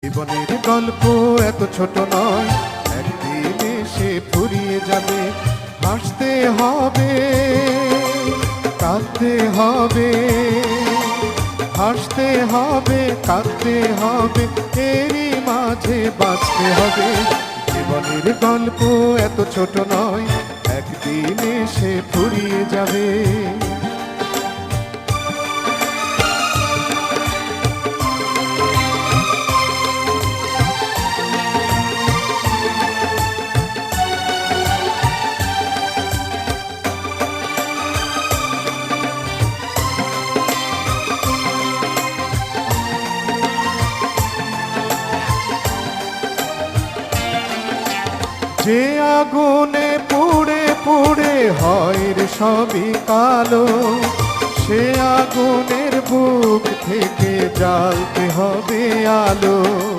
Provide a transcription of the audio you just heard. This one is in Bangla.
জীবনের গল্প এত ছোট নয়, একদিন এসে ফুরিয়ে যাবে। হাসতে হবে, কাঁদতে হবে, হাসতে হবে, কাঁদতে হবে, এরই মাঝে বাঁচতে হবে। জীবনের গল্প এত ছোট নয়, একদিন এসে ফুরিয়ে যাবে। যে আগুনে পুড়ে পুড়ে হয় রে সবই কালো, সে আগুনের বুক থেকে জ্বালতে হবে আলো।